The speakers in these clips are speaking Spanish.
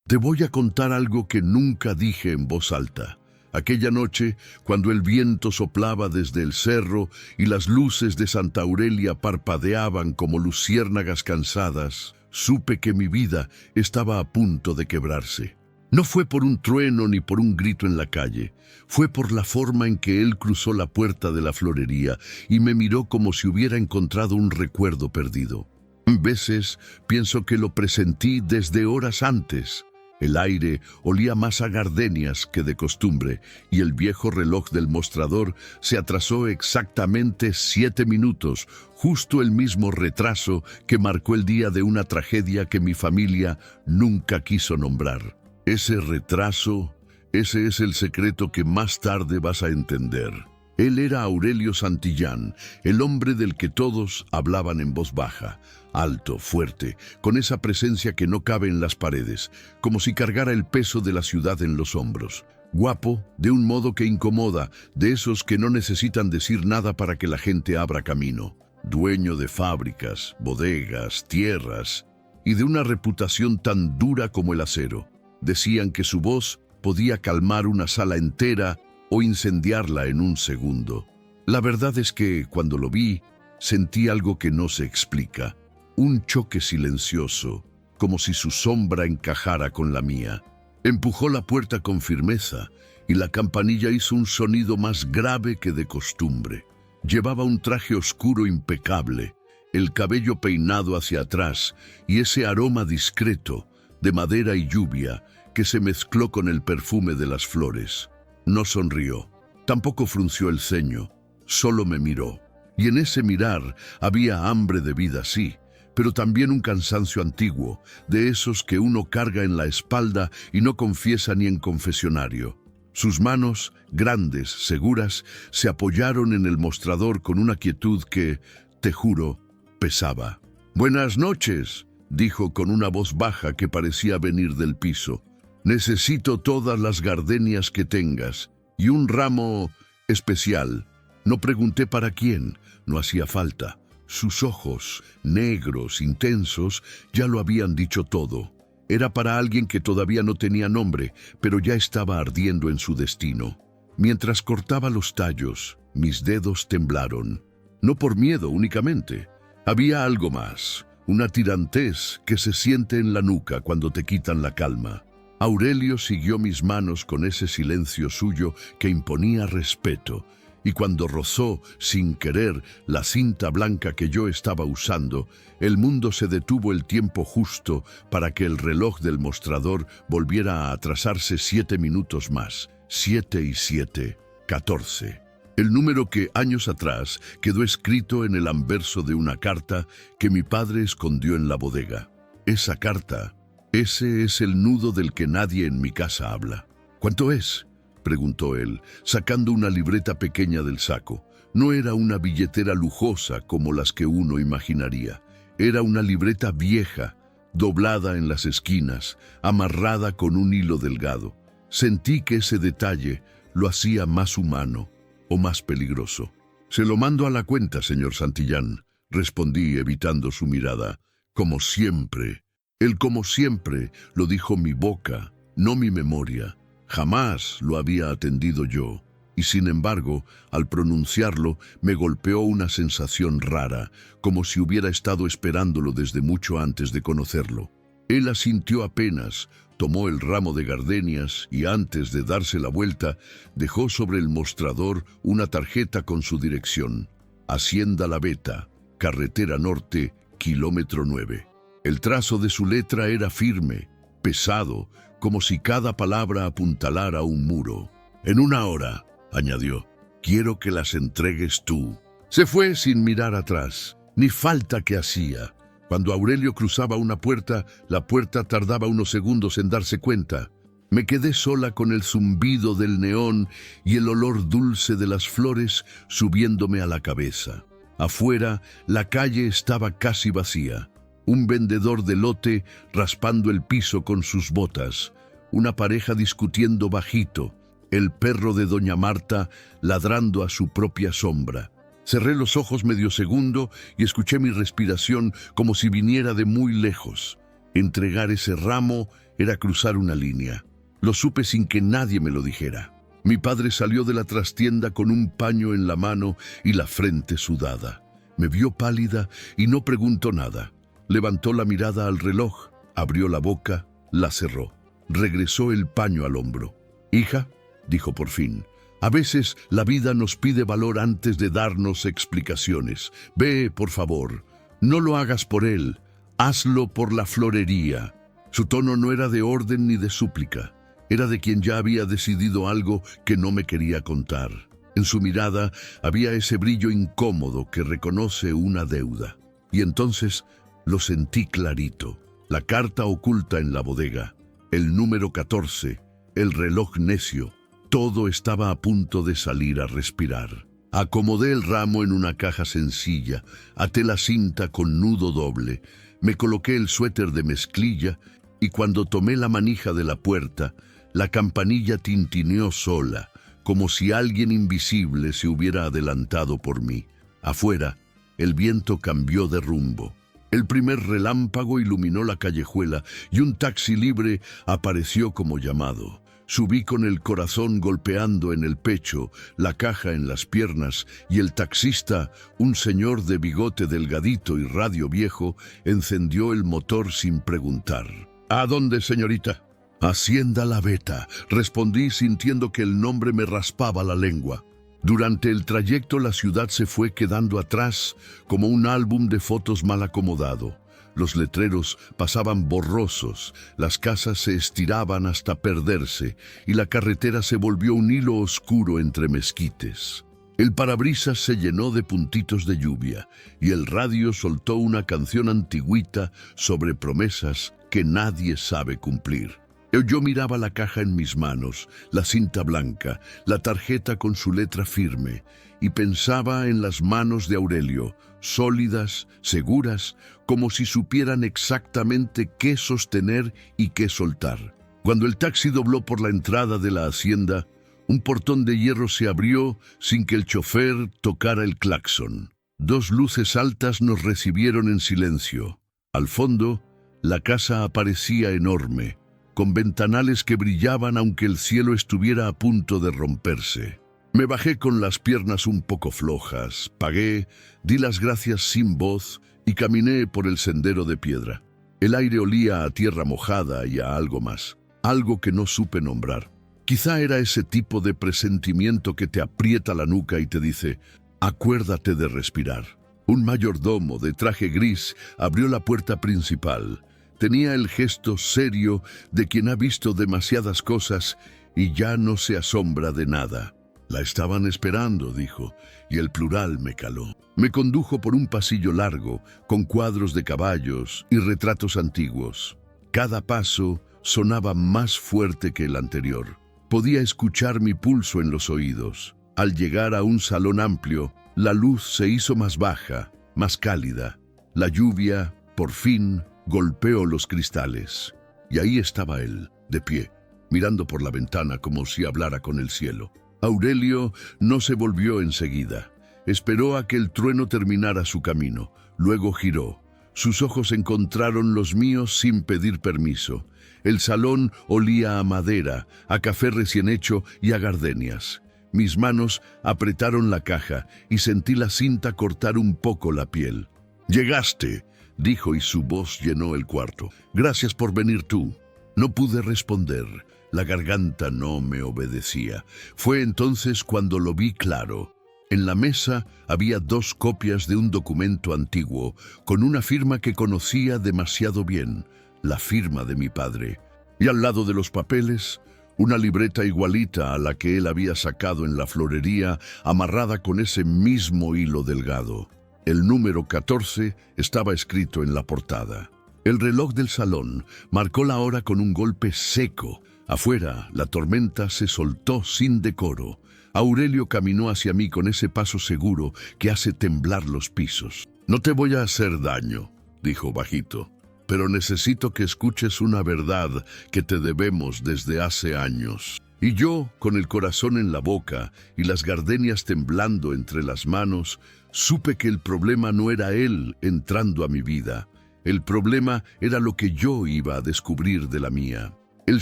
Te voy a contar algo que nunca dije en voz alta. Aquella noche, cuando el viento soplaba desde el cerro y las luces de Santa Aurelia parpadeaban como luciérnagas cansadas, supe que mi vida estaba a punto de quebrarse. No fue por un trueno ni por un grito en la calle, fue por la forma en que él cruzó la puerta de la florería y me miró como si hubiera encontrado un recuerdo perdido. A veces pienso que lo presentí desde horas antes. El aire olía más a gardenias que de costumbre y el viejo reloj del mostrador se atrasó exactamente 7 minutos, justo el mismo retraso que marcó el día de una tragedia que mi familia nunca quiso nombrar. Ese retraso, ese es el secreto que más tarde vas a entender. Él era Aurelio Santillán, el hombre del que todos hablaban en voz baja, alto, fuerte, con esa presencia que no cabe en las paredes, como si cargara el peso de la ciudad en los hombros. Guapo, de un modo que incomoda, de esos que no necesitan decir nada para que la gente abra camino. Dueño de fábricas, bodegas, tierras, y de una reputación tan dura como el acero. Decían que su voz podía calmar una sala entera o incendiarla en un segundo. La verdad es que, cuando lo vi, sentí algo que no se explica. Un choque silencioso, como si su sombra encajara con la mía. Empujó la puerta con firmeza y la campanilla hizo un sonido más grave que de costumbre. Llevaba un traje oscuro impecable, el cabello peinado hacia atrás y ese aroma discreto de madera y lluvia que se mezcló con el perfume de las flores. No sonrió, tampoco frunció el ceño, solo me miró. Y en ese mirar había hambre de vida, sí, pero también un cansancio antiguo, de esos que uno carga en la espalda y no confiesa ni en confesionario. Sus manos, grandes, seguras, se apoyaron en el mostrador con una quietud que, te juro, pesaba. «Buenas noches», dijo con una voz baja que parecía venir del piso. «Necesito todas las gardenias que tengas y un ramo especial». No pregunté para quién, no hacía falta. Sus ojos, negros, intensos, ya lo habían dicho todo. Era para alguien que todavía no tenía nombre, pero ya estaba ardiendo en su destino. Mientras cortaba los tallos, mis dedos temblaron. No por miedo únicamente. Había algo más, una tirantez que se siente en la nuca cuando te quitan la calma. Aurelio siguió mis manos con ese silencio suyo que imponía respeto, y cuando rozó, sin querer, la cinta blanca que yo estaba usando, el mundo se detuvo el tiempo justo para que el reloj del mostrador volviera a atrasarse 7 minutos más. 7 y 7, 14. El número que años atrás quedó escrito en el anverso de una carta que mi padre escondió en la bodega. Esa carta, ese es el nudo del que nadie en mi casa habla. ¿Cuánto es?, preguntó él, sacando una libreta pequeña del saco. No era una billetera lujosa como las que uno imaginaría. Era una libreta vieja, doblada en las esquinas, amarrada con un hilo delgado. Sentí que ese detalle lo hacía más humano o más peligroso. «Se lo mando a la cuenta, señor Santillán», respondí evitando su mirada. «Como siempre». El «como siempre» lo dijo mi boca, no mi memoria. Jamás lo había atendido yo, y sin embargo, al pronunciarlo, me golpeó una sensación rara, como si hubiera estado esperándolo desde mucho antes de conocerlo. Él asintió apenas, tomó el ramo de gardenias y antes de darse la vuelta, dejó sobre el mostrador una tarjeta con su dirección. Hacienda La Veta, Carretera Norte, kilómetro 9. El trazo de su letra era firme, pesado, como si cada palabra apuntalara un muro. «En 1 hora», añadió, «quiero que las entregues tú». Se fue sin mirar atrás, ni falta que hacía. Cuando Aurelio cruzaba una puerta, la puerta tardaba unos segundos en darse cuenta. Me quedé sola con el zumbido del neón y el olor dulce de las flores subiéndome a la cabeza. Afuera, la calle estaba casi vacía. Un vendedor de lote raspando el piso con sus botas, una pareja discutiendo bajito, el perro de doña Marta ladrando a su propia sombra. Cerré los ojos medio segundo y escuché mi respiración como si viniera de muy lejos. Entregar ese ramo era cruzar una línea. Lo supe sin que nadie me lo dijera. Mi padre salió de la trastienda con un paño en la mano y la frente sudada. Me vio pálida y no preguntó nada. Levantó la mirada al reloj, abrió la boca, la cerró. Regresó el paño al hombro. «Hija», dijo por fin, «a veces la vida nos pide valor antes de darnos explicaciones. Ve, por favor. No lo hagas por él. Hazlo por la florería». Su tono no era de orden ni de súplica. Era de quien ya había decidido algo que no me quería contar. En su mirada había ese brillo incómodo que reconoce una deuda. Y entonces lo sentí clarito. La carta oculta en la bodega, el número 14, el reloj necio. Todo estaba a punto de salir a respirar. Acomodé el ramo en una caja sencilla, até la cinta con nudo doble, me coloqué el suéter de mezclilla y cuando tomé la manija de la puerta, la campanilla tintineó sola, como si alguien invisible se hubiera adelantado por mí. Afuera, el viento cambió de rumbo. El primer relámpago iluminó la callejuela y un taxi libre apareció como llamado. Subí con el corazón golpeando en el pecho, la caja en las piernas y el taxista, un señor de bigote delgadito y radio viejo, encendió el motor sin preguntar. «¿A dónde, señorita?» «Hacienda La Veta», respondí sintiendo que el nombre me raspaba la lengua. Durante el trayecto la ciudad se fue quedando atrás como un álbum de fotos mal acomodado. Los letreros pasaban borrosos, las casas se estiraban hasta perderse y la carretera se volvió un hilo oscuro entre mezquites. El parabrisas se llenó de puntitos de lluvia y el radio soltó una canción antigüita sobre promesas que nadie sabe cumplir. Yo miraba la caja en mis manos, la cinta blanca, la tarjeta con su letra firme, y pensaba en las manos de Aurelio, sólidas, seguras, como si supieran exactamente qué sostener y qué soltar. Cuando el taxi dobló por la entrada de la hacienda, un portón de hierro se abrió sin que el chofer tocara el claxon. Dos luces altas nos recibieron en silencio. Al fondo, la casa aparecía enorme, con ventanales que brillaban aunque el cielo estuviera a punto de romperse. Me bajé con las piernas un poco flojas, pagué, di las gracias sin voz y caminé por el sendero de piedra. El aire olía a tierra mojada y a algo más, algo que no supe nombrar. Quizá era ese tipo de presentimiento que te aprieta la nuca y te dice, acuérdate de respirar. Un mayordomo de traje gris abrió la puerta principal. Tenía el gesto serio de quien ha visto demasiadas cosas y ya no se asombra de nada. «La estaban esperando», dijo, y el plural me caló. Me condujo por un pasillo largo, con cuadros de caballos y retratos antiguos. Cada paso sonaba más fuerte que el anterior. Podía escuchar mi pulso en los oídos. Al llegar a un salón amplio, la luz se hizo más baja, más cálida. La lluvia, por fin, golpeó los cristales. Y ahí estaba él, de pie, mirando por la ventana como si hablara con el cielo. Aurelio no se volvió enseguida. Esperó a que el trueno terminara su camino. Luego giró. Sus ojos encontraron los míos sin pedir permiso. El salón olía a madera, a café recién hecho y a gardenias. Mis manos apretaron la caja y sentí la cinta cortar un poco la piel. «Llegaste», dijo y su voz llenó el cuarto. «Gracias por venir tú». No pude responder. La garganta no me obedecía. Fue entonces cuando lo vi claro. En la mesa había 2 copias de un documento antiguo, con una firma que conocía demasiado bien, la firma de mi padre. Y al lado de los papeles, una libreta igualita a la que él había sacado en la florería, amarrada con ese mismo hilo delgado. El número 14 estaba escrito en la portada. El reloj del salón marcó la hora con un golpe seco. Afuera, la tormenta se soltó sin decoro. Aurelio caminó hacia mí con ese paso seguro que hace temblar los pisos. «No te voy a hacer daño», dijo bajito, «pero necesito que escuches una verdad que te debemos desde hace años». Y yo, con el corazón en la boca y las gardenias temblando entre las manos, supe que el problema no era él entrando a mi vida. El problema era lo que yo iba a descubrir de la mía. El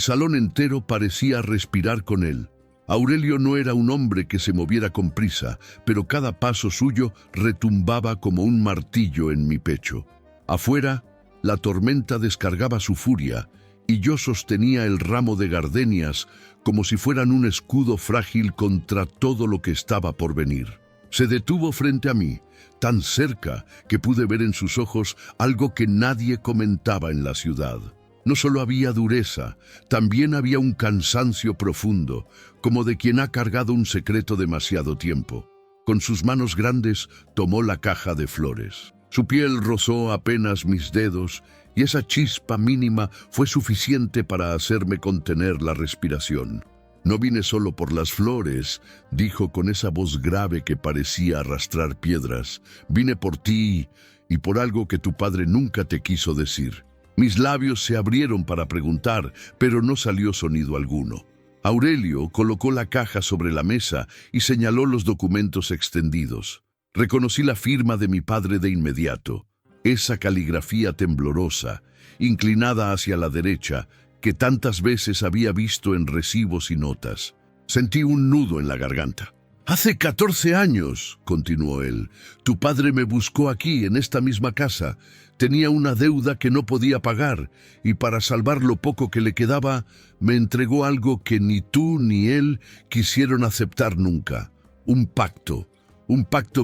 salón entero parecía respirar con él. Aurelio no era un hombre que se moviera con prisa, pero cada paso suyo retumbaba como un martillo en mi pecho. Afuera, la tormenta descargaba su furia, y yo sostenía el ramo de gardenias como si fueran un escudo frágil contra todo lo que estaba por venir. Se detuvo frente a mí, tan cerca que pude ver en sus ojos algo que nadie comentaba en la ciudad. No solo había dureza, también había un cansancio profundo, como de quien ha cargado un secreto demasiado tiempo. Con sus manos grandes tomó la caja de flores. Su piel rozó apenas mis dedos y esa chispa mínima fue suficiente para hacerme contener la respiración. «No vine solo por las flores», dijo con esa voz grave que parecía arrastrar piedras. «Vine por ti y por algo que tu padre nunca te quiso decir». Mis labios se abrieron para preguntar, pero no salió sonido alguno. Aurelio colocó la caja sobre la mesa y señaló los documentos extendidos. Reconocí la firma de mi padre de inmediato, esa caligrafía temblorosa, inclinada hacia la derecha, que tantas veces había visto en recibos y notas. Sentí un nudo en la garganta. «Hace 14 años», continuó él, «tu padre me buscó aquí, en esta misma casa. Tenía una deuda que no podía pagar, y para salvar lo poco que le quedaba, me entregó algo que ni tú ni él quisieron aceptar nunca. Un pacto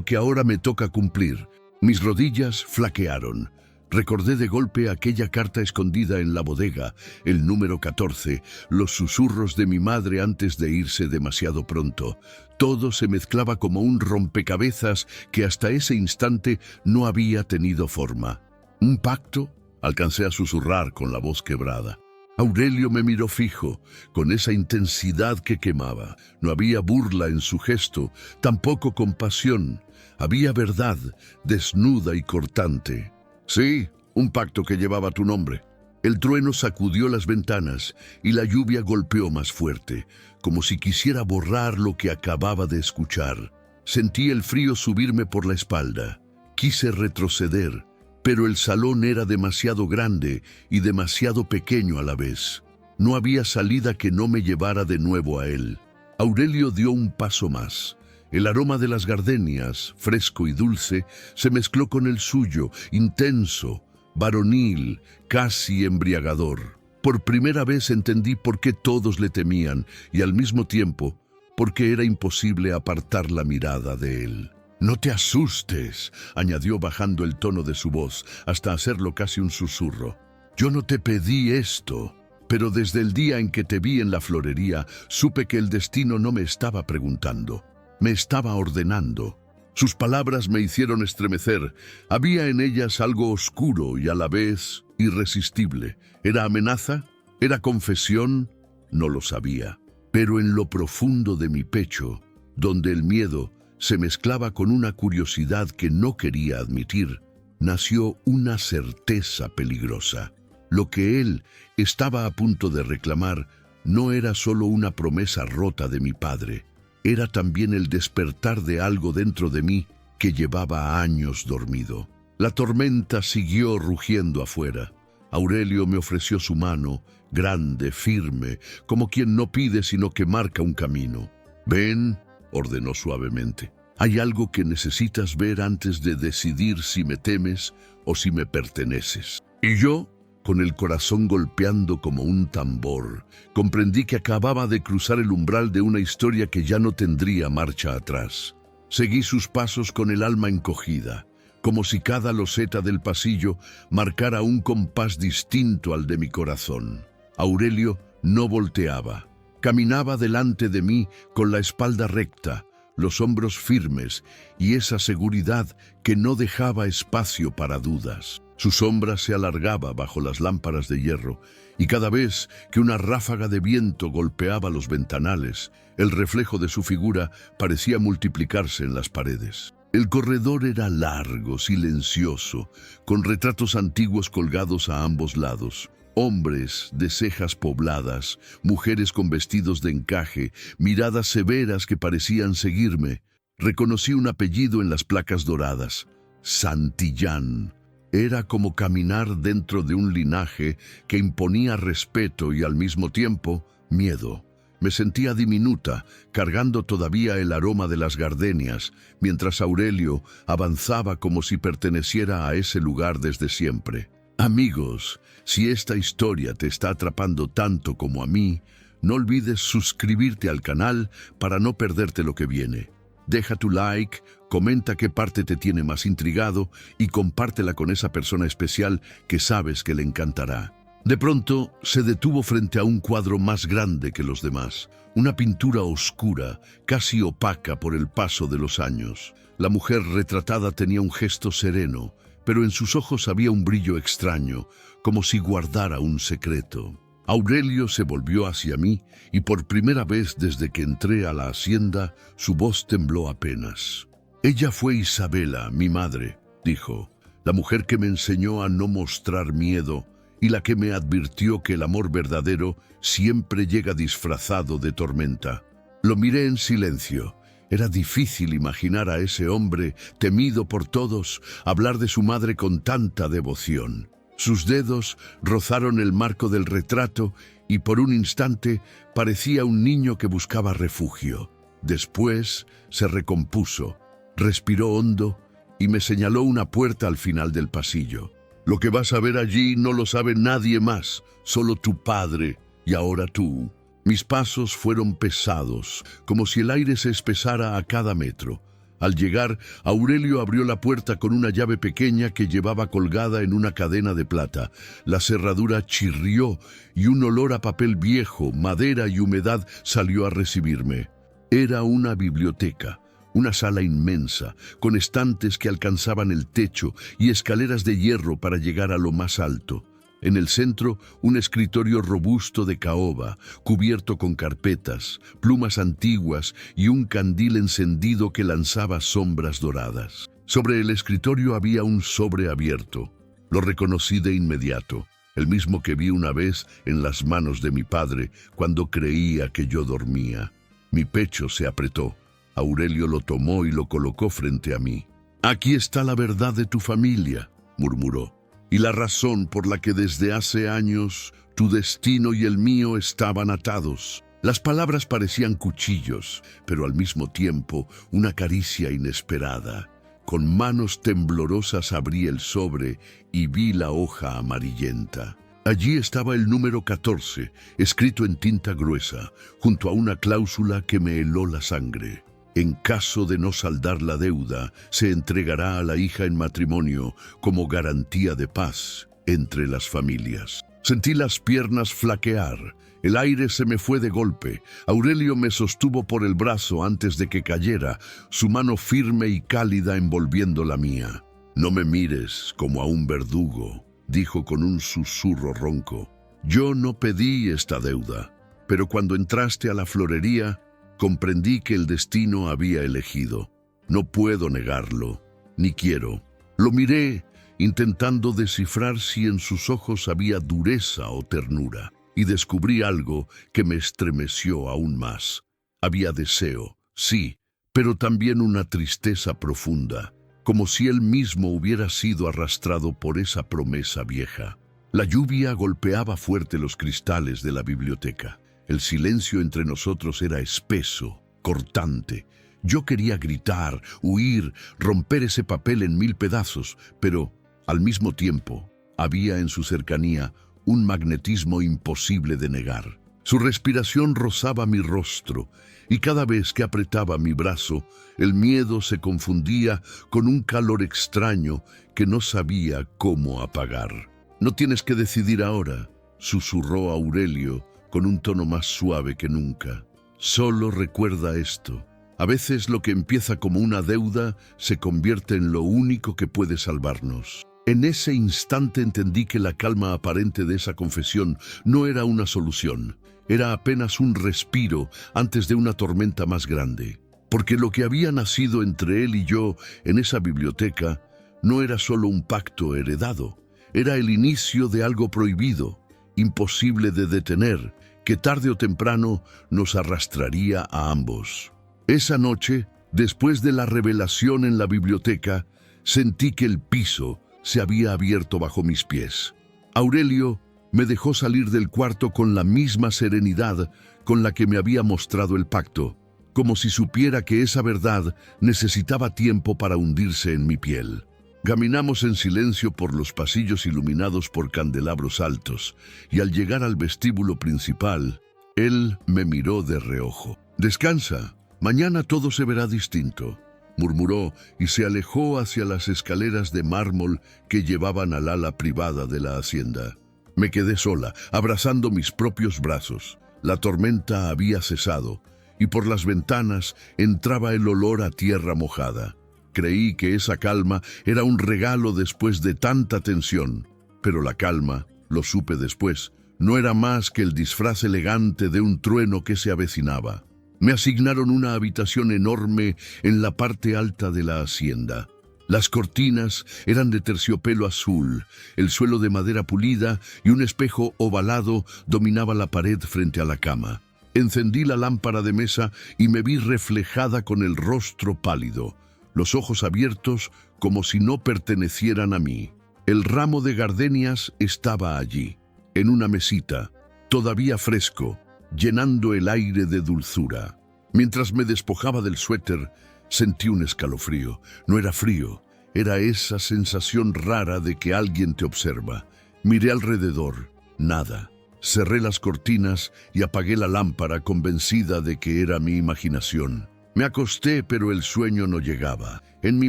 que ahora me toca cumplir». Mis rodillas flaquearon. Recordé de golpe aquella carta escondida en la bodega, el número 14, los susurros de mi madre antes de irse demasiado pronto. Todo se mezclaba como un rompecabezas que hasta ese instante no había tenido forma. «¿Un pacto?», alcancé a susurrar con la voz quebrada. Aurelio me miró fijo, con esa intensidad que quemaba. No había burla en su gesto, tampoco compasión. Había verdad, desnuda y cortante. «Sí, un pacto que llevaba tu nombre». El trueno sacudió las ventanas y la lluvia golpeó más fuerte, como si quisiera borrar lo que acababa de escuchar. Sentí el frío subirme por la espalda. Quise retroceder, pero el salón era demasiado grande y demasiado pequeño a la vez. No había salida que no me llevara de nuevo a él. Aurelio dio un paso más. El aroma de las gardenias, fresco y dulce, se mezcló con el suyo, intenso, varonil, casi embriagador. Por primera vez entendí por qué todos le temían y al mismo tiempo por qué era imposible apartar la mirada de él. «No te asustes», añadió bajando el tono de su voz hasta hacerlo casi un susurro. «Yo no te pedí esto, pero desde el día en que te vi en la florería supe que el destino no me estaba preguntando. Me estaba ordenando». Sus palabras me hicieron estremecer. Había en ellas algo oscuro y a la vez irresistible. ¿Era amenaza? ¿Era confesión? No lo sabía. Pero en lo profundo de mi pecho, donde el miedo se mezclaba con una curiosidad que no quería admitir, nació una certeza peligrosa. Lo que él estaba a punto de reclamar no era solo una promesa rota de mi padre. Era también el despertar de algo dentro de mí que llevaba años dormido. La tormenta siguió rugiendo afuera. Aurelio me ofreció su mano, grande, firme, como quien no pide sino que marca un camino. «Ven», ordenó suavemente. «Hay algo que necesitas ver antes de decidir si me temes o si me perteneces». Y yo, con el corazón golpeando como un tambor, comprendí que acababa de cruzar el umbral de una historia que ya no tendría marcha atrás. Seguí sus pasos con el alma encogida, como si cada loseta del pasillo marcara un compás distinto al de mi corazón. Aurelio no volteaba. Caminaba delante de mí con la espalda recta, los hombros firmes y esa seguridad que no dejaba espacio para dudas. Su sombra se alargaba bajo las lámparas de hierro y cada vez que una ráfaga de viento golpeaba los ventanales, el reflejo de su figura parecía multiplicarse en las paredes. El corredor era largo, silencioso, con retratos antiguos colgados a ambos lados. Hombres de cejas pobladas, mujeres con vestidos de encaje, miradas severas que parecían seguirme. Reconocí un apellido en las placas doradas: Santillán. Era como caminar dentro de un linaje que imponía respeto y al mismo tiempo miedo. Me sentía diminuta, cargando todavía el aroma de las gardenias, mientras Aurelio avanzaba como si perteneciera a ese lugar desde siempre. Amigos, si esta historia te está atrapando tanto como a mí, no olvides suscribirte al canal para no perderte lo que viene. Deja tu like, comenta qué parte te tiene más intrigado y compártela con esa persona especial que sabes que le encantará. De pronto se detuvo frente a un cuadro más grande que los demás, una pintura oscura, casi opaca por el paso de los años. La mujer retratada tenía un gesto sereno, pero en sus ojos había un brillo extraño, como si guardara un secreto. Aurelio se volvió hacia mí y por primera vez desde que entré a la hacienda, su voz tembló apenas. «Ella fue Isabela, mi madre», dijo, «la mujer que me enseñó a no mostrar miedo y la que me advirtió que el amor verdadero siempre llega disfrazado de tormenta». Lo miré en silencio. Era difícil imaginar a ese hombre, temido por todos, hablar de su madre con tanta devoción. Sus dedos rozaron el marco del retrato y por un instante parecía un niño que buscaba refugio. Después se recompuso, respiró hondo y me señaló una puerta al final del pasillo. «Lo que vas a ver allí no lo sabe nadie más, solo tu padre y ahora tú». Mis pasos fueron pesados, como si el aire se espesara a cada metro. Al llegar, Aurelio abrió la puerta con una llave pequeña que llevaba colgada en una cadena de plata. La cerradura chirrió y un olor a papel viejo, madera y humedad salió a recibirme. Era una biblioteca, una sala inmensa, con estantes que alcanzaban el techo y escaleras de hierro para llegar a lo más alto. En el centro, un escritorio robusto de caoba, cubierto con carpetas, plumas antiguas y un candil encendido que lanzaba sombras doradas. Sobre el escritorio había un sobre abierto. Lo reconocí de inmediato, el mismo que vi una vez en las manos de mi padre cuando creía que yo dormía. Mi pecho se apretó. Aurelio lo tomó y lo colocó frente a mí. «Aquí está la verdad de tu familia», murmuró. «Y la razón por la que desde hace años tu destino y el mío estaban atados». Las palabras parecían cuchillos, pero al mismo tiempo una caricia inesperada. Con manos temblorosas abrí el sobre y vi la hoja amarillenta. Allí estaba el número 14, escrito en tinta gruesa, junto a una cláusula que me heló la sangre. En caso de no saldar la deuda, se entregará a la hija en matrimonio como garantía de paz entre las familias. Sentí las piernas flaquear. El aire se me fue de golpe. Aurelio me sostuvo por el brazo antes de que cayera, su mano firme y cálida envolviendo la mía. «No me mires como a un verdugo», dijo con un susurro ronco. «Yo no pedí esta deuda, pero cuando entraste a la florería, comprendí que el destino había elegido. No puedo negarlo, ni quiero». Lo miré, intentando descifrar si en sus ojos había dureza o ternura, y descubrí algo que me estremeció aún más. Había deseo, sí, pero también una tristeza profunda, como si él mismo hubiera sido arrastrado por esa promesa vieja. La lluvia golpeaba fuerte los cristales de la biblioteca. El silencio entre nosotros era espeso, cortante. Yo quería gritar, huir, romper ese papel en 1000 pedazos, pero, al mismo tiempo, había en su cercanía un magnetismo imposible de negar. Su respiración rozaba mi rostro, y cada vez que apretaba mi brazo, el miedo se confundía con un calor extraño que no sabía cómo apagar. «No tienes que decidir ahora», susurró Aurelio, con un tono más suave que nunca. «Solo recuerda esto. A veces lo que empieza como una deuda se convierte en lo único que puede salvarnos». En ese instante entendí que la calma aparente de esa confesión no era una solución. Era apenas un respiro antes de una tormenta más grande. Porque lo que había nacido entre él y yo en esa biblioteca no era solo un pacto heredado. Era el inicio de algo prohibido, imposible de detener, que tarde o temprano nos arrastraría a ambos. Esa noche, después de la revelación en la biblioteca, sentí que el piso se había abierto bajo mis pies. Aurelio me dejó salir del cuarto con la misma serenidad con la que me había mostrado el pacto, como si supiera que esa verdad necesitaba tiempo para hundirse en mi piel. Caminamos en silencio por los pasillos iluminados por candelabros altos, y al llegar al vestíbulo principal, él me miró de reojo. «Descansa, mañana todo se verá distinto», murmuró y se alejó hacia las escaleras de mármol que llevaban al ala privada de la hacienda. Me quedé sola, abrazando mis propios brazos. La tormenta había cesado, y por las ventanas entraba el olor a tierra mojada. Creí que esa calma era un regalo después de tanta tensión, pero la calma, lo supe después, no era más que el disfraz elegante de un trueno que se avecinaba. Me asignaron una habitación enorme en la parte alta de la hacienda. Las cortinas eran de terciopelo azul, el suelo de madera pulida y un espejo ovalado dominaba la pared frente a la cama. Encendí la lámpara de mesa y me vi reflejada con el rostro pálido, los ojos abiertos como si no pertenecieran a mí. El ramo de gardenias estaba allí, en una mesita, todavía fresco, llenando el aire de dulzura. Mientras me despojaba del suéter, sentí un escalofrío. No era frío, era esa sensación rara de que alguien te observa. Miré alrededor, nada. Cerré las cortinas y apagué la lámpara, convencida de que era mi imaginación. Me acosté, pero el sueño no llegaba. En mi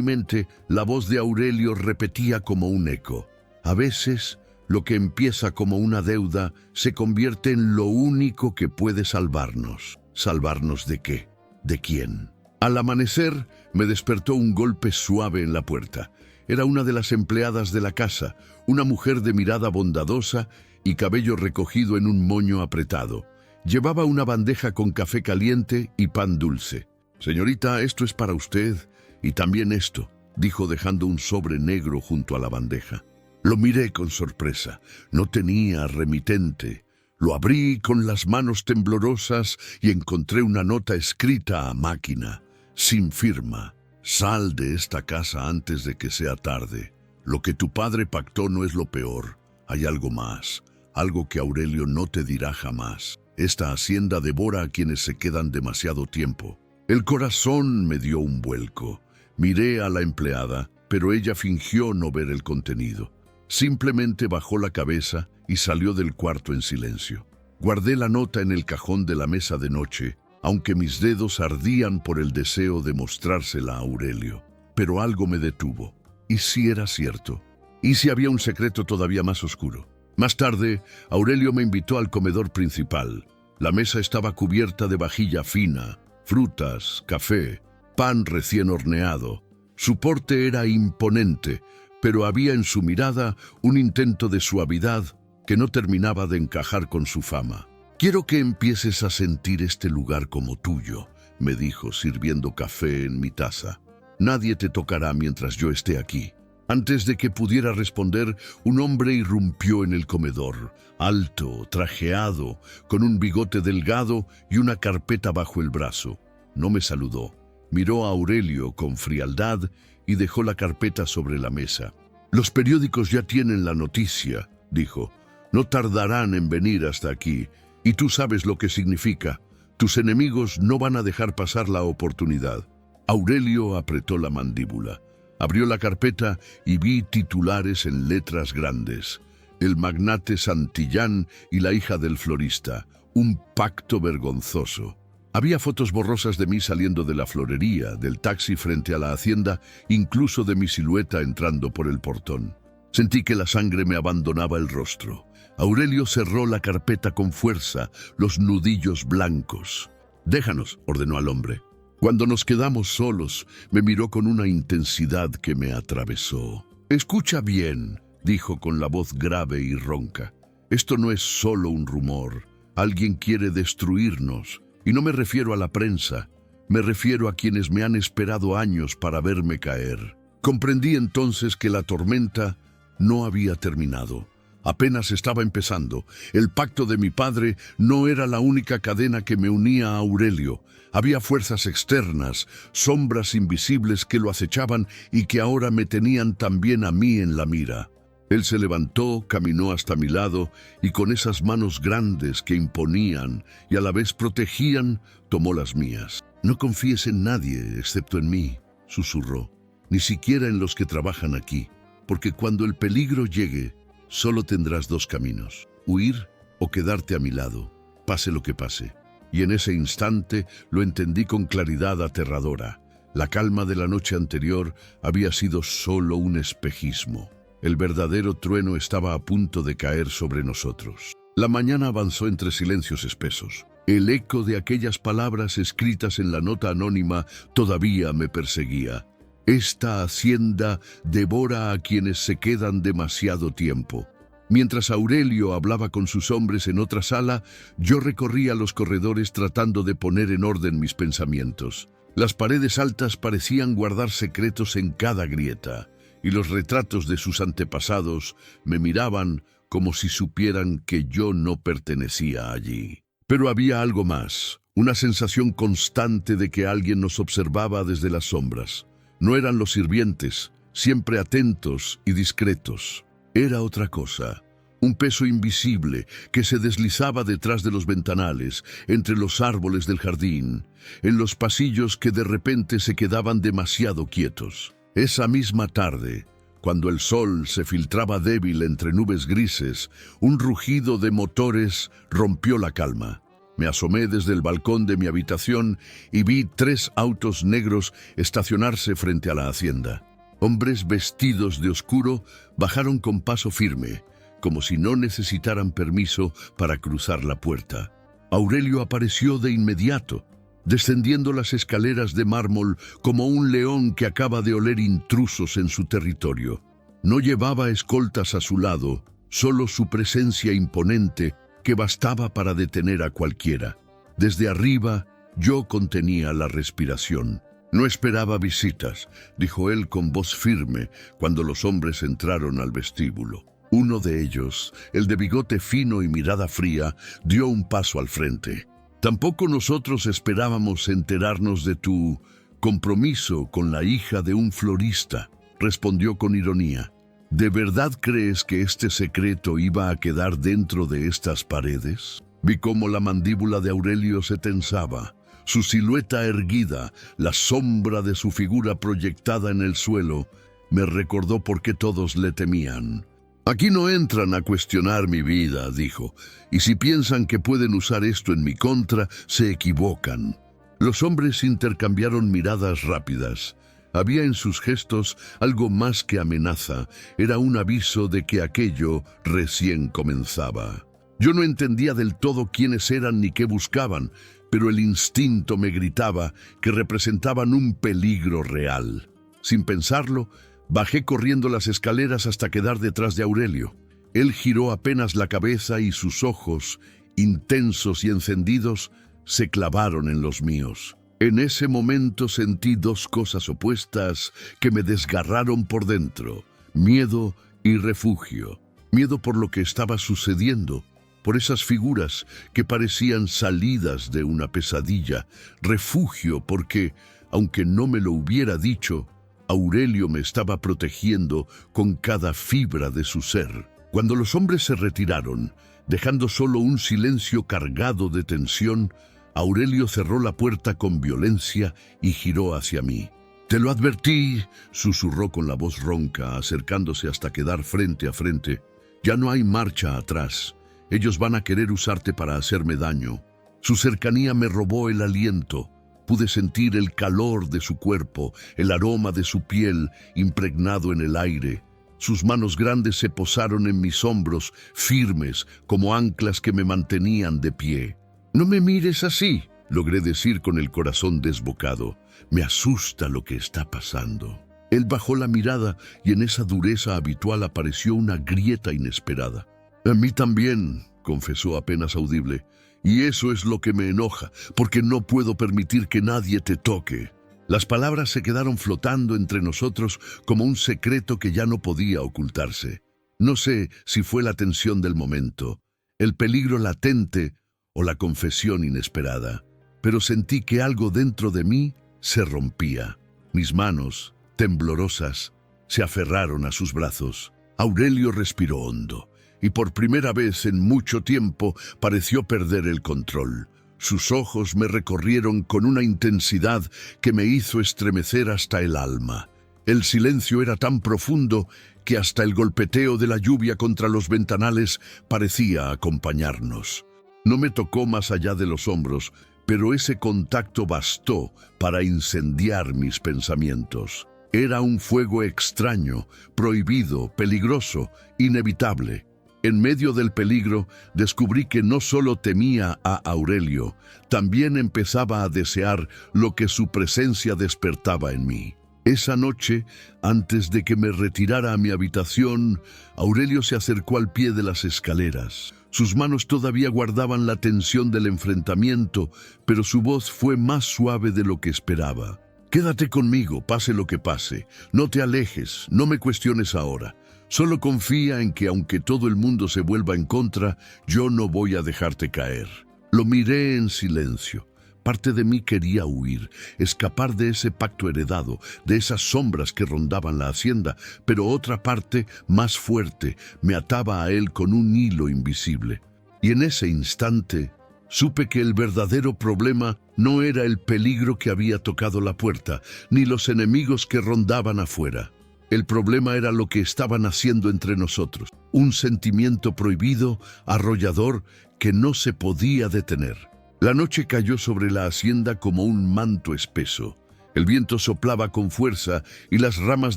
mente, la voz de Aurelio repetía como un eco. A veces, lo que empieza como una deuda se convierte en lo único que puede salvarnos. ¿Salvarnos de qué? ¿De quién? Al amanecer, me despertó un golpe suave en la puerta. Era una de las empleadas de la casa, una mujer de mirada bondadosa y cabello recogido en un moño apretado. Llevaba una bandeja con café caliente y pan dulce. «Señorita, esto es para usted, y también esto», dijo dejando un sobre negro junto a la bandeja. Lo miré con sorpresa. No tenía remitente. Lo abrí con las manos temblorosas y encontré una nota escrita a máquina, sin firma. «Sal de esta casa antes de que sea tarde. Lo que tu padre pactó no es lo peor. Hay algo más, algo que Aurelio no te dirá jamás. Esta hacienda devora a quienes se quedan demasiado tiempo». El corazón me dio un vuelco. Miré a la empleada, pero ella fingió no ver el contenido. Simplemente bajó la cabeza y salió del cuarto en silencio. Guardé la nota en el cajón de la mesa de noche, aunque mis dedos ardían por el deseo de mostrársela a Aurelio. Pero algo me detuvo. ¿Y si era cierto? ¿Y si había un secreto todavía más oscuro? Más tarde, Aurelio me invitó al comedor principal. La mesa estaba cubierta de vajilla fina, frutas, café, pan recién horneado. Su porte era imponente, pero había en su mirada un intento de suavidad que no terminaba de encajar con su fama. «Quiero que empieces a sentir este lugar como tuyo», me dijo, sirviendo café en mi taza. «Nadie te tocará mientras yo esté aquí». Antes de que pudiera responder, un hombre irrumpió en el comedor, alto, trajeado, con un bigote delgado y una carpeta bajo el brazo. No me saludó. Miró a Aurelio con frialdad y dejó la carpeta sobre la mesa. «Los periódicos ya tienen la noticia», dijo. «No tardarán en venir hasta aquí, y tú sabes lo que significa. Tus enemigos no van a dejar pasar la oportunidad». Aurelio apretó la mandíbula. Abrió la carpeta y vi titulares en letras grandes. «El magnate Santillán y la hija del florista. Un pacto vergonzoso». Había fotos borrosas de mí saliendo de la florería, del taxi frente a la hacienda, incluso de mi silueta entrando por el portón. Sentí que la sangre me abandonaba el rostro. Aurelio cerró la carpeta con fuerza, los nudillos blancos. «Déjanos», ordenó al hombre. Cuando nos quedamos solos, me miró con una intensidad que me atravesó. «Escucha bien», dijo con la voz grave y ronca. «Esto no es solo un rumor. Alguien quiere destruirnos. Y no me refiero a la prensa. Me refiero a quienes me han esperado años para verme caer». Comprendí entonces que la tormenta no había terminado. Apenas estaba empezando. El pacto de mi padre no era la única cadena que me unía a Aurelio. Había fuerzas externas, sombras invisibles que lo acechaban y que ahora me tenían también a mí en la mira. Él se levantó, caminó hasta mi lado y con esas manos grandes que imponían y a la vez protegían, tomó las mías. «No confíes en nadie excepto en mí», susurró, «ni siquiera en los que trabajan aquí, porque cuando el peligro llegue, solo tendrás dos caminos, huir o quedarte a mi lado, pase lo que pase». Y en ese instante lo entendí con claridad aterradora. La calma de la noche anterior había sido solo un espejismo. El verdadero trueno estaba a punto de caer sobre nosotros. La mañana avanzó entre silencios espesos. El eco de aquellas palabras escritas en la nota anónima todavía me perseguía. «Esta hacienda devora a quienes se quedan demasiado tiempo». Mientras Aurelio hablaba con sus hombres en otra sala, yo recorría los corredores tratando de poner en orden mis pensamientos. Las paredes altas parecían guardar secretos en cada grieta, y los retratos de sus antepasados me miraban como si supieran que yo no pertenecía allí. Pero había algo más, una sensación constante de que alguien nos observaba desde las sombras. No eran los sirvientes, siempre atentos y discretos. Era otra cosa, un peso invisible que se deslizaba detrás de los ventanales, entre los árboles del jardín, en los pasillos que de repente se quedaban demasiado quietos. Esa misma tarde, cuando el sol se filtraba débil entre nubes grises, un rugido de motores rompió la calma. Me asomé desde el balcón de mi habitación y vi 3 autos negros estacionarse frente a la hacienda. Hombres vestidos de oscuro bajaron con paso firme, como si no necesitaran permiso para cruzar la puerta. Aurelio apareció de inmediato, descendiendo las escaleras de mármol como un león que acaba de oler intrusos en su territorio. No llevaba escoltas a su lado, solo su presencia imponente que bastaba para detener a cualquiera. Desde arriba, yo contenía la respiración. «No esperaba visitas», dijo él con voz firme cuando los hombres entraron al vestíbulo. Uno de ellos, el de bigote fino y mirada fría, dio un paso al frente. «Tampoco nosotros esperábamos enterarnos de tu compromiso con la hija de un florista», respondió con ironía. «¿De verdad crees que este secreto iba a quedar dentro de estas paredes?» Vi cómo la mandíbula de Aurelio se tensaba. Su silueta erguida, la sombra de su figura proyectada en el suelo, me recordó por qué todos le temían. «Aquí no entran a cuestionar mi vida», dijo, «y si piensan que pueden usar esto en mi contra, se equivocan». Los hombres intercambiaron miradas rápidas. Había en sus gestos algo más que amenaza, era un aviso de que aquello recién comenzaba. Yo no entendía del todo quiénes eran ni qué buscaban, pero el instinto me gritaba que representaban un peligro real. Sin pensarlo, bajé corriendo las escaleras hasta quedar detrás de Aurelio. Él giró apenas la cabeza y sus ojos, intensos y encendidos, se clavaron en los míos. En ese momento sentí 2 cosas opuestas que me desgarraron por dentro: miedo y refugio. Miedo por lo que estaba sucediendo, por esas figuras que parecían salidas de una pesadilla. Refugio porque, aunque no me lo hubiera dicho, Aurelio me estaba protegiendo con cada fibra de su ser. Cuando los hombres se retiraron, dejando solo un silencio cargado de tensión, Aurelio cerró la puerta con violencia y giró hacia mí. «Te lo advertí», susurró con la voz ronca, acercándose hasta quedar frente a frente. «Ya no hay marcha atrás. Ellos van a querer usarte para hacerme daño». Su cercanía me robó el aliento. Pude sentir el calor de su cuerpo, el aroma de su piel impregnado en el aire. Sus manos grandes se posaron en mis hombros, firmes como anclas que me mantenían de pie. «No me mires así», logré decir con el corazón desbocado. «Me asusta lo que está pasando». Él bajó la mirada y en esa dureza habitual apareció una grieta inesperada. «A mí también», confesó apenas audible, «y eso es lo que me enoja, porque no puedo permitir que nadie te toque». Las palabras se quedaron flotando entre nosotros como un secreto que ya no podía ocultarse. No sé si fue la tensión del momento, el peligro latente o la confesión inesperada, pero sentí que algo dentro de mí se rompía. Mis manos, temblorosas, se aferraron a sus brazos. Aurelio respiró hondo y por primera vez en mucho tiempo pareció perder el control. Sus ojos me recorrieron con una intensidad que me hizo estremecer hasta el alma. El silencio era tan profundo que hasta el golpeteo de la lluvia contra los ventanales parecía acompañarnos. No me tocó más allá de los hombros, pero ese contacto bastó para incendiar mis pensamientos. Era un fuego extraño, prohibido, peligroso, inevitable. En medio del peligro, descubrí que no solo temía a Aurelio, también empezaba a desear lo que su presencia despertaba en mí. Esa noche, antes de que me retirara a mi habitación, Aurelio se acercó al pie de las escaleras. Sus manos todavía guardaban la tensión del enfrentamiento, pero su voz fue más suave de lo que esperaba. «Quédate conmigo, pase lo que pase. No te alejes, no me cuestiones ahora. Solo confía en que aunque todo el mundo se vuelva en contra, yo no voy a dejarte caer». Lo miré en silencio. Parte de mí quería huir, escapar de ese pacto heredado, de esas sombras que rondaban la hacienda, pero otra parte, más fuerte, me ataba a él con un hilo invisible. Y en ese instante supe que el verdadero problema no era el peligro que había tocado la puerta, ni los enemigos que rondaban afuera. El problema era lo que estaban haciendo entre nosotros, un sentimiento prohibido, arrollador, que no se podía detener. La noche cayó sobre la hacienda como un manto espeso. El viento soplaba con fuerza y las ramas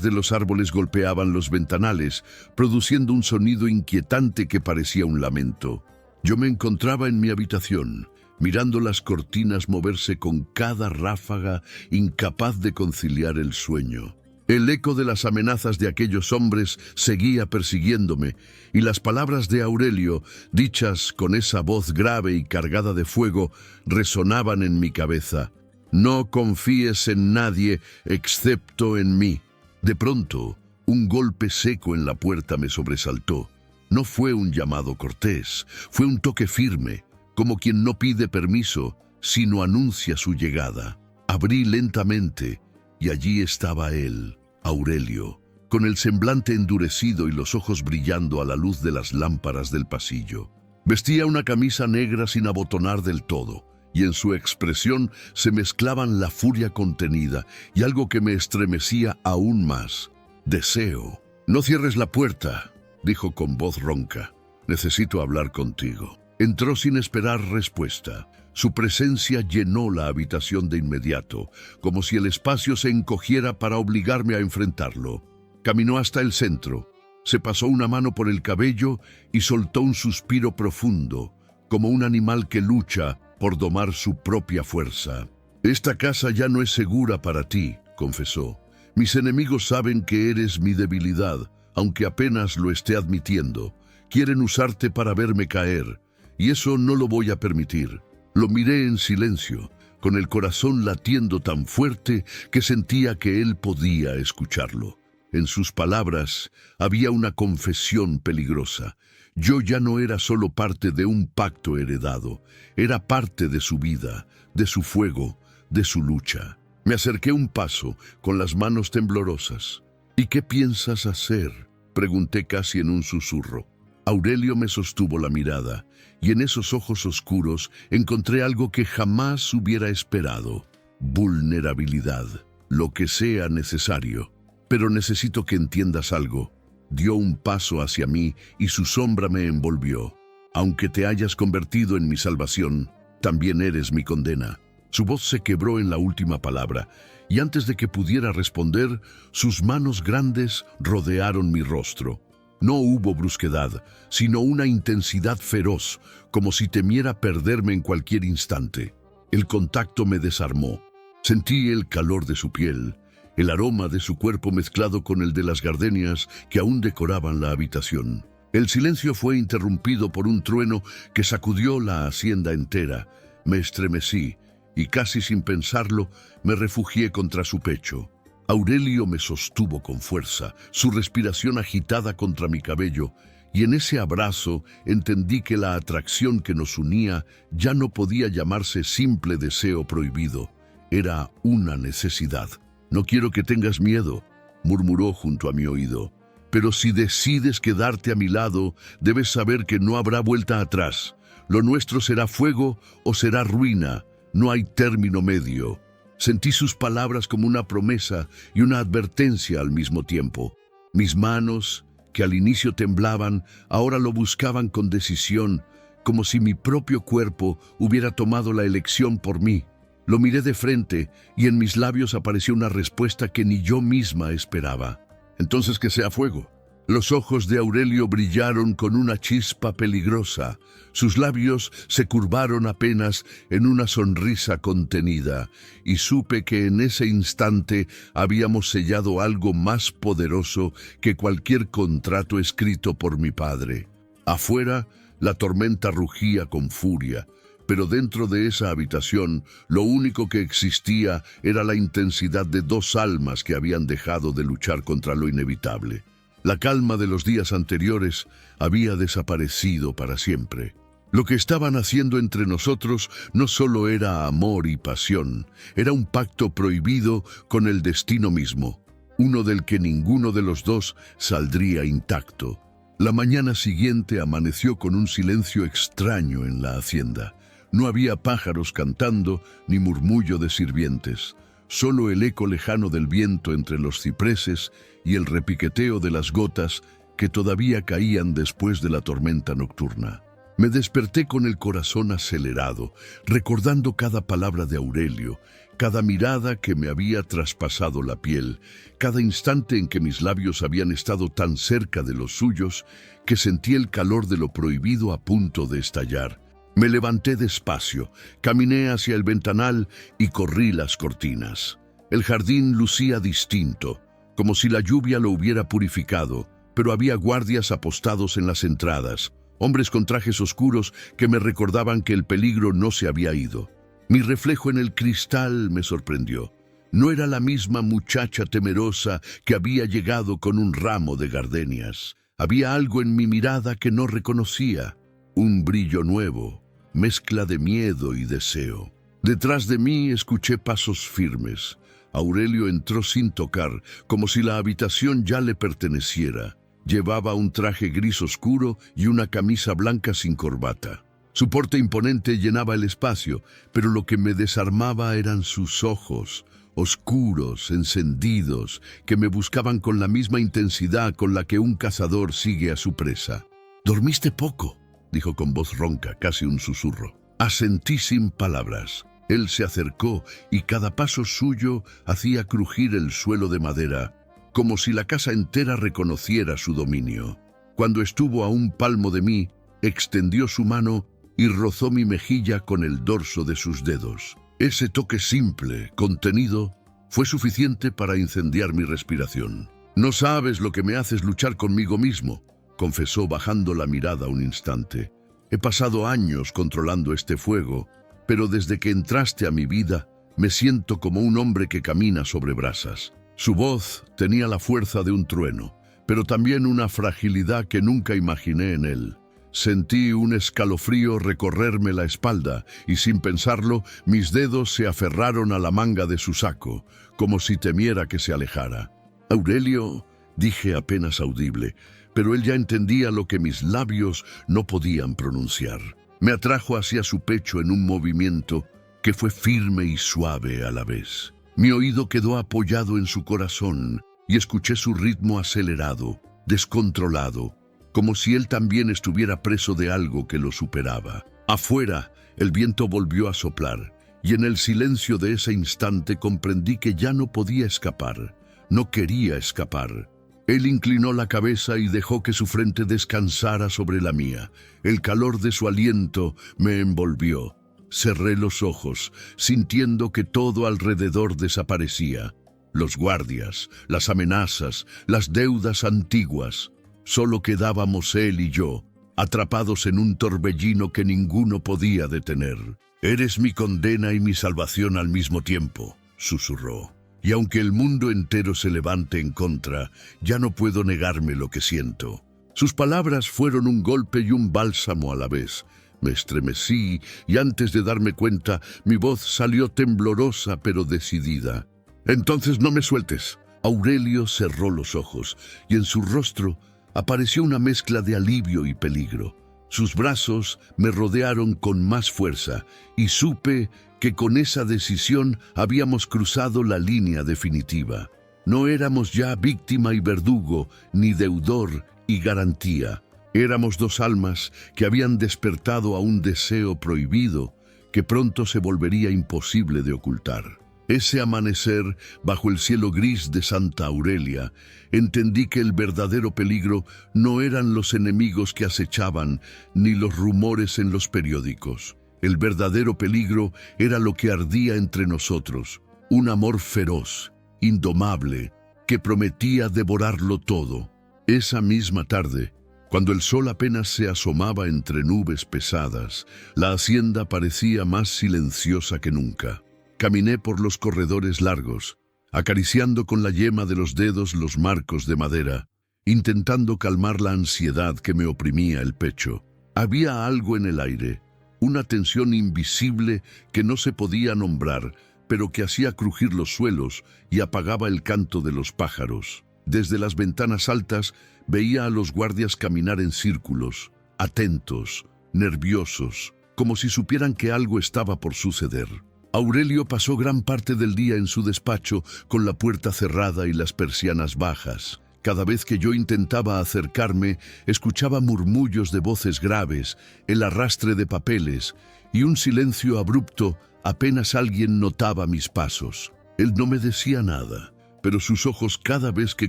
de los árboles golpeaban los ventanales, produciendo un sonido inquietante que parecía un lamento. Yo me encontraba en mi habitación, mirando las cortinas moverse con cada ráfaga, incapaz de conciliar el sueño. El eco de las amenazas de aquellos hombres seguía persiguiéndome, y las palabras de Aurelio, dichas con esa voz grave y cargada de fuego, resonaban en mi cabeza. «No confíes en nadie excepto en mí». De pronto, un golpe seco en la puerta me sobresaltó. No fue un llamado cortés, fue un toque firme, como quien no pide permiso, sino anuncia su llegada. Abrí lentamente, y allí estaba él, Aurelio, con el semblante endurecido y los ojos brillando a la luz de las lámparas del pasillo. Vestía una camisa negra sin abotonar del todo, y en su expresión se mezclaban la furia contenida y algo que me estremecía aún más: deseo. «No cierres la puerta», dijo con voz ronca. «Necesito hablar contigo». Entró sin esperar respuesta. Su presencia llenó la habitación de inmediato, como si el espacio se encogiera para obligarme a enfrentarlo. Caminó hasta el centro, se pasó una mano por el cabello y soltó un suspiro profundo, como un animal que lucha por domar su propia fuerza. «Esta casa ya no es segura para ti», confesó. «Mis enemigos saben que eres mi debilidad, aunque apenas lo esté admitiendo. Quieren usarte para verme caer, y eso no lo voy a permitir». Lo miré en silencio, con el corazón latiendo tan fuerte que sentía que él podía escucharlo. En sus palabras había una confesión peligrosa. Yo ya no era solo parte de un pacto heredado, era parte de su vida, de su fuego, de su lucha. Me acerqué un paso, con las manos temblorosas. «¿Y qué piensas hacer?», pregunté casi en un susurro. Aurelio me sostuvo la mirada, y en esos ojos oscuros encontré algo que jamás hubiera esperado: vulnerabilidad. «Lo que sea necesario. Pero necesito que entiendas algo». Dio un paso hacia mí y su sombra me envolvió. «Aunque te hayas convertido en mi salvación, también eres mi condena». Su voz se quebró en la última palabra, y antes de que pudiera responder, sus manos grandes rodearon mi rostro. No hubo brusquedad, sino una intensidad feroz, como si temiera perderme en cualquier instante. El contacto me desarmó. Sentí el calor de su piel, el aroma de su cuerpo mezclado con el de las gardenias que aún decoraban la habitación. El silencio fue interrumpido por un trueno que sacudió la hacienda entera. Me estremecí y, casi sin pensarlo, me refugié contra su pecho. Aurelio me sostuvo con fuerza, su respiración agitada contra mi cabello, y en ese abrazo entendí que la atracción que nos unía ya no podía llamarse simple deseo prohibido, era una necesidad. «No quiero que tengas miedo», murmuró junto a mi oído, «pero si decides quedarte a mi lado, debes saber que no habrá vuelta atrás. Lo nuestro será fuego o será ruina, no hay término medio». Sentí sus palabras como una promesa y una advertencia al mismo tiempo. Mis manos, que al inicio temblaban, ahora lo buscaban con decisión, como si mi propio cuerpo hubiera tomado la elección por mí. Lo miré de frente y en mis labios apareció una respuesta que ni yo misma esperaba. «Entonces que sea fuego». Los ojos de Aurelio brillaron con una chispa peligrosa. Sus labios se curvaron apenas en una sonrisa contenida, y supe que en ese instante habíamos sellado algo más poderoso que cualquier contrato escrito por mi padre. Afuera, la tormenta rugía con furia, pero dentro de esa habitación lo único que existía era la intensidad de dos almas que habían dejado de luchar contra lo inevitable. La calma de los días anteriores había desaparecido para siempre. Lo que estaban haciendo entre nosotros no solo era amor y pasión, era un pacto prohibido con el destino mismo, uno del que ninguno de los dos saldría intacto. La mañana siguiente amaneció con un silencio extraño en la hacienda. No había pájaros cantando ni murmullo de sirvientes. Solo el eco lejano del viento entre los cipreses y el repiqueteo de las gotas que todavía caían después de la tormenta nocturna. Me desperté con el corazón acelerado, recordando cada palabra de Aurelio, cada mirada que me había traspasado la piel, cada instante en que mis labios habían estado tan cerca de los suyos que sentí el calor de lo prohibido a punto de estallar. Me levanté despacio, caminé hacia el ventanal y corrí las cortinas. El jardín lucía distinto, como si la lluvia lo hubiera purificado, pero había guardias apostados en las entradas, hombres con trajes oscuros que me recordaban que el peligro no se había ido. Mi reflejo en el cristal me sorprendió. No era la misma muchacha temerosa que había llegado con un ramo de gardenias. Había algo en mi mirada que no reconocía, un brillo nuevo, mezcla de miedo y deseo. Detrás de mí escuché pasos firmes. Aurelio entró sin tocar, como si la habitación ya le perteneciera. Llevaba un traje gris oscuro y una camisa blanca sin corbata. Su porte imponente llenaba el espacio, pero lo que me desarmaba eran sus ojos, oscuros, encendidos, que me buscaban con la misma intensidad con la que un cazador sigue a su presa. «¿Dormiste poco?», dijo con voz ronca, casi un susurro. Asentí sin palabras. Él se acercó y cada paso suyo hacía crujir el suelo de madera, como si la casa entera reconociera su dominio. Cuando estuvo a un palmo de mí, extendió su mano y rozó mi mejilla con el dorso de sus dedos. Ese toque simple, contenido, fue suficiente para incendiar mi respiración. «No sabes lo que me haces luchar conmigo mismo», confesó bajando la mirada un instante. «He pasado años controlando este fuego, pero desde que entraste a mi vida, me siento como un hombre que camina sobre brasas». Su voz tenía la fuerza de un trueno, pero también una fragilidad que nunca imaginé en él. Sentí un escalofrío recorrerme la espalda y sin pensarlo, mis dedos se aferraron a la manga de su saco, como si temiera que se alejara. «Aurelio», dije apenas audible, pero él ya entendía lo que mis labios no podían pronunciar. Me atrajo hacia su pecho en un movimiento que fue firme y suave a la vez. Mi oído quedó apoyado en su corazón y escuché su ritmo acelerado, descontrolado, como si él también estuviera preso de algo que lo superaba. Afuera, el viento volvió a soplar, y en el silencio de ese instante comprendí que ya no podía escapar, no quería escapar. Él inclinó la cabeza y dejó que su frente descansara sobre la mía. El calor de su aliento me envolvió. Cerré los ojos, sintiendo que todo alrededor desaparecía. Los guardias, las amenazas, las deudas antiguas. Solo quedábamos él y yo, atrapados en un torbellino que ninguno podía detener. «Eres mi condena y mi salvación al mismo tiempo», susurró. Y aunque el mundo entero se levante en contra, ya no puedo negarme lo que siento. Sus palabras fueron un golpe y un bálsamo a la vez. Me estremecí y antes de darme cuenta, mi voz salió temblorosa pero decidida. «Entonces no me sueltes». Aurelio cerró los ojos y en su rostro apareció una mezcla de alivio y peligro. Sus brazos me rodearon con más fuerza y supe que con esa decisión habíamos cruzado la línea definitiva. No éramos ya víctima y verdugo, ni deudor y garantía. Éramos dos almas que habían despertado a un deseo prohibido que pronto se volvería imposible de ocultar. Ese amanecer, bajo el cielo gris de Santa Aurelia, entendí que el verdadero peligro no eran los enemigos que acechaban, ni los rumores en los periódicos. El verdadero peligro era lo que ardía entre nosotros, un amor feroz, indomable, que prometía devorarlo todo. Esa misma tarde, cuando el sol apenas se asomaba entre nubes pesadas, la hacienda parecía más silenciosa que nunca. Caminé por los corredores largos, acariciando con la yema de los dedos los marcos de madera, intentando calmar la ansiedad que me oprimía el pecho. Había algo en el aire, una tensión invisible que no se podía nombrar, pero que hacía crujir los suelos y apagaba el canto de los pájaros. Desde las ventanas altas veía a los guardias caminar en círculos, atentos, nerviosos, como si supieran que algo estaba por suceder. Aurelio pasó gran parte del día en su despacho con la puerta cerrada y las persianas bajas. Cada vez que yo intentaba acercarme, escuchaba murmullos de voces graves, el arrastre de papeles y un silencio abrupto apenas alguien notaba mis pasos. Él no me decía nada, pero sus ojos cada vez que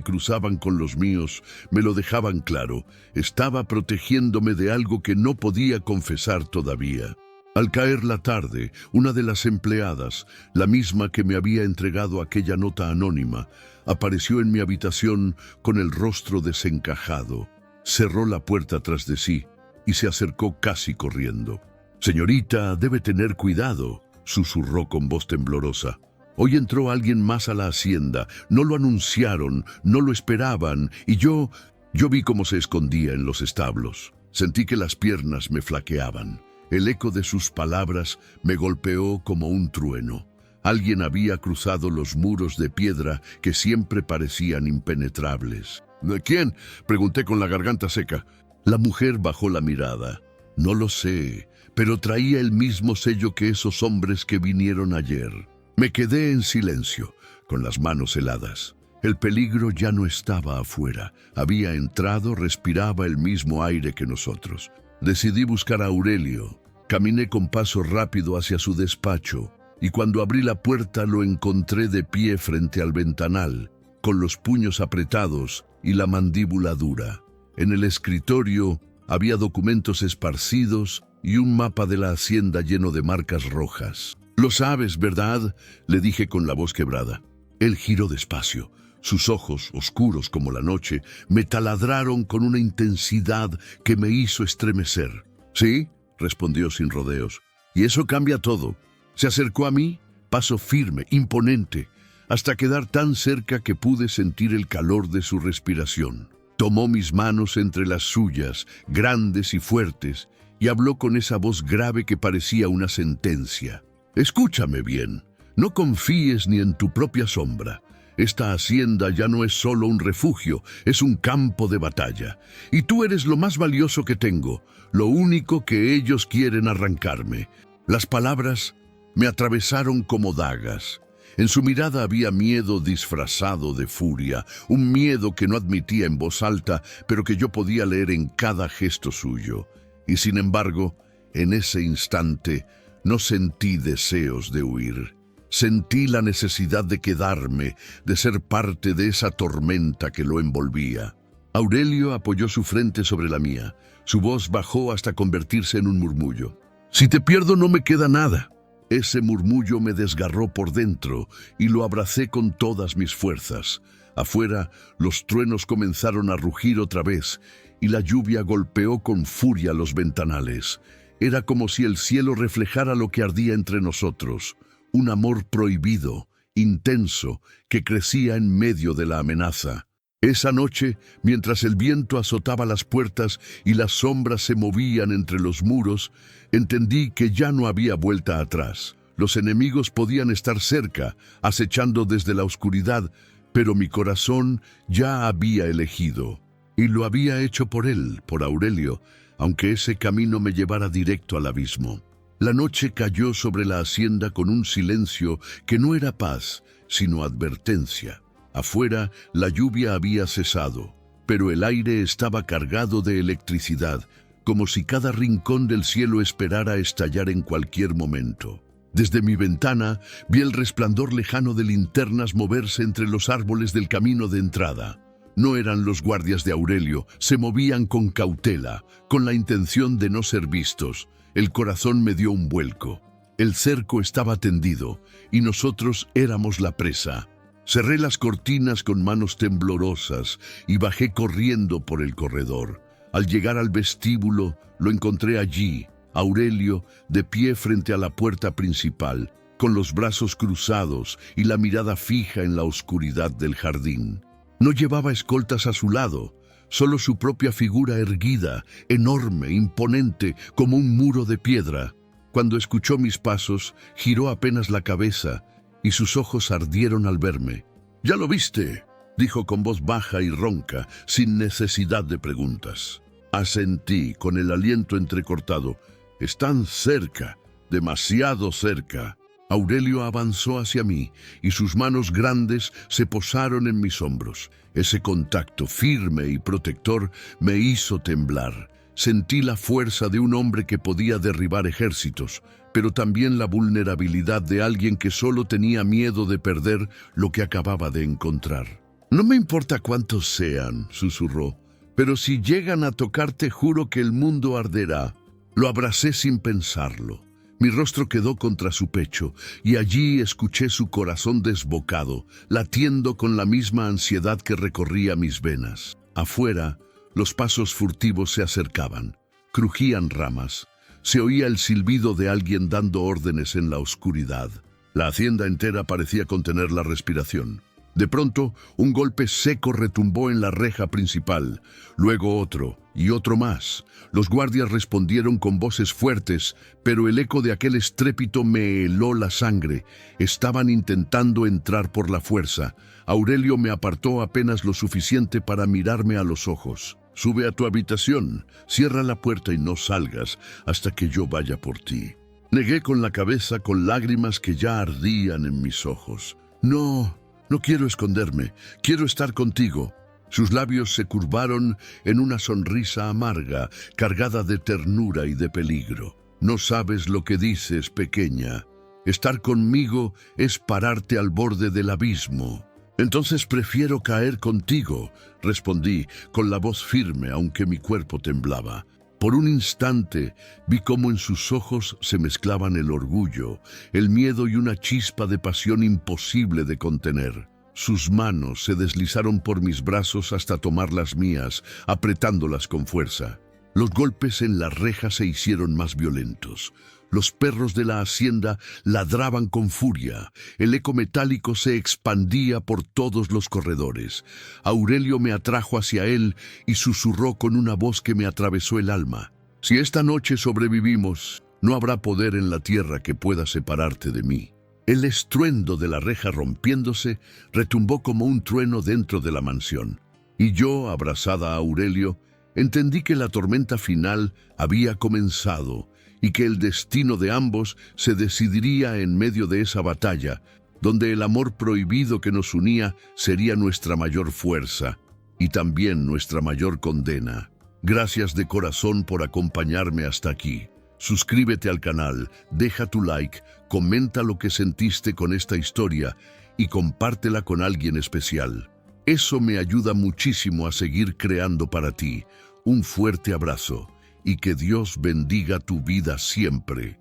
cruzaban con los míos me lo dejaban claro. Estaba protegiéndome de algo que no podía confesar todavía. Al caer la tarde, una de las empleadas, la misma que me había entregado aquella nota anónima, apareció en mi habitación con el rostro desencajado. Cerró la puerta tras de sí y se acercó casi corriendo. «Señorita, debe tener cuidado», susurró con voz temblorosa. «Hoy entró alguien más a la hacienda. No lo anunciaron, no lo esperaban, y yo vi cómo se escondía en los establos. Sentí que las piernas me flaqueaban». El eco de sus palabras me golpeó como un trueno. Alguien había cruzado los muros de piedra que siempre parecían impenetrables. «¿Quién?», pregunté con la garganta seca. La mujer bajó la mirada. «No lo sé, pero traía el mismo sello que esos hombres que vinieron ayer». Me quedé en silencio, con las manos heladas. El peligro ya no estaba afuera. Había entrado, respiraba el mismo aire que nosotros. Decidí buscar a Aurelio. Caminé con paso rápido hacia su despacho, y cuando abrí la puerta lo encontré de pie frente al ventanal, con los puños apretados y la mandíbula dura. En el escritorio había documentos esparcidos y un mapa de la hacienda lleno de marcas rojas. «Lo sabes, ¿verdad?», le dije con la voz quebrada. Él giró despacio. Sus ojos, oscuros como la noche, me taladraron con una intensidad que me hizo estremecer. «¿Sí?», respondió sin rodeos. «Y eso cambia todo». Se acercó a mí, paso firme, imponente, hasta quedar tan cerca que pude sentir el calor de su respiración. Tomó mis manos entre las suyas, grandes y fuertes, y habló con esa voz grave que parecía una sentencia. «Escúchame bien, no confíes ni en tu propia sombra. Esta hacienda ya no es solo un refugio, es un campo de batalla. Y tú eres lo más valioso que tengo, lo único que ellos quieren arrancarme». Las palabras me atravesaron como dagas. En su mirada había miedo disfrazado de furia, un miedo que no admitía en voz alta, pero que yo podía leer en cada gesto suyo. Y sin embargo, en ese instante, no sentí deseos de huir. Sentí la necesidad de quedarme, de ser parte de esa tormenta que lo envolvía. Aurelio apoyó su frente sobre la mía. Su voz bajó hasta convertirse en un murmullo. «Si te pierdo no me queda nada». Ese murmullo me desgarró por dentro y lo abracé con todas mis fuerzas. Afuera, los truenos comenzaron a rugir otra vez y la lluvia golpeó con furia los ventanales. Era como si el cielo reflejara lo que ardía entre nosotros, un amor prohibido, intenso, que crecía en medio de la amenaza. Esa noche, mientras el viento azotaba las puertas y las sombras se movían entre los muros, entendí que ya no había vuelta atrás. Los enemigos podían estar cerca, acechando desde la oscuridad, pero mi corazón ya había elegido. Y lo había hecho por él, por Aurelio, aunque ese camino me llevara directo al abismo. La noche cayó sobre la hacienda con un silencio que no era paz, sino advertencia. Afuera, la lluvia había cesado, pero el aire estaba cargado de electricidad, como si cada rincón del cielo esperara estallar en cualquier momento. Desde mi ventana vi el resplandor lejano de linternas moverse entre los árboles del camino de entrada. No eran los guardias de Aurelio, se movían con cautela, con la intención de no ser vistos. El corazón me dio un vuelco. El cerco estaba tendido, y nosotros éramos la presa. Cerré las cortinas con manos temblorosas y bajé corriendo por el corredor. Al llegar al vestíbulo, lo encontré allí, Aurelio, de pie frente a la puerta principal, con los brazos cruzados y la mirada fija en la oscuridad del jardín. No llevaba escoltas a su lado, solo su propia figura erguida, enorme, imponente, como un muro de piedra. Cuando escuchó mis pasos, giró apenas la cabeza, y sus ojos ardieron al verme. «¿Ya lo viste?», dijo con voz baja y ronca, sin necesidad de preguntas. Asentí, con el aliento entrecortado. «Están cerca, demasiado cerca». Aurelio avanzó hacia mí, y sus manos grandes se posaron en mis hombros. Ese contacto firme y protector me hizo temblar. Sentí la fuerza de un hombre que podía derribar ejércitos, pero también la vulnerabilidad de alguien que solo tenía miedo de perder lo que acababa de encontrar. «No me importa cuántos sean», susurró, «pero si llegan a tocarte, juro que el mundo arderá». Lo abracé sin pensarlo. Mi rostro quedó contra su pecho, y allí escuché su corazón desbocado, latiendo con la misma ansiedad que recorría mis venas. Afuera, los pasos furtivos se acercaban. Crujían ramas. Se oía el silbido de alguien dando órdenes en la oscuridad. La hacienda entera parecía contener la respiración. De pronto, un golpe seco retumbó en la reja principal, luego otro y otro más. Los guardias respondieron con voces fuertes, pero el eco de aquel estrépito me heló la sangre. Estaban intentando entrar por la fuerza. Aurelio me apartó apenas lo suficiente para mirarme a los ojos. «Sube a tu habitación, cierra la puerta y no salgas hasta que yo vaya por ti». Negué con la cabeza, con lágrimas que ya ardían en mis ojos. «No quiero esconderme, quiero estar contigo». Sus labios se curvaron en una sonrisa amarga, cargada de ternura y de peligro. «No sabes lo que dices, pequeña. Estar conmigo es pararte al borde del abismo». «Entonces prefiero caer contigo», respondí, con la voz firme, aunque mi cuerpo temblaba. Por un instante vi cómo en sus ojos se mezclaban el orgullo, el miedo y una chispa de pasión imposible de contener. Sus manos se deslizaron por mis brazos hasta tomar las mías, apretándolas con fuerza. Los golpes en la reja se hicieron más violentos. Los perros de la hacienda ladraban con furia. El eco metálico se expandía por todos los corredores. Aurelio me atrajo hacia él y susurró con una voz que me atravesó el alma. «Si esta noche sobrevivimos, no habrá poder en la tierra que pueda separarte de mí». El estruendo de la reja rompiéndose retumbó como un trueno dentro de la mansión. Y yo, abrazada a Aurelio, entendí que la tormenta final había comenzado y que el destino de ambos se decidiría en medio de esa batalla, donde el amor prohibido que nos unía sería nuestra mayor fuerza y también nuestra mayor condena. Gracias de corazón por acompañarme hasta aquí. Suscríbete al canal, deja tu like, comenta lo que sentiste con esta historia y compártela con alguien especial. Eso me ayuda muchísimo a seguir creando para ti. Un fuerte abrazo y que Dios bendiga tu vida siempre.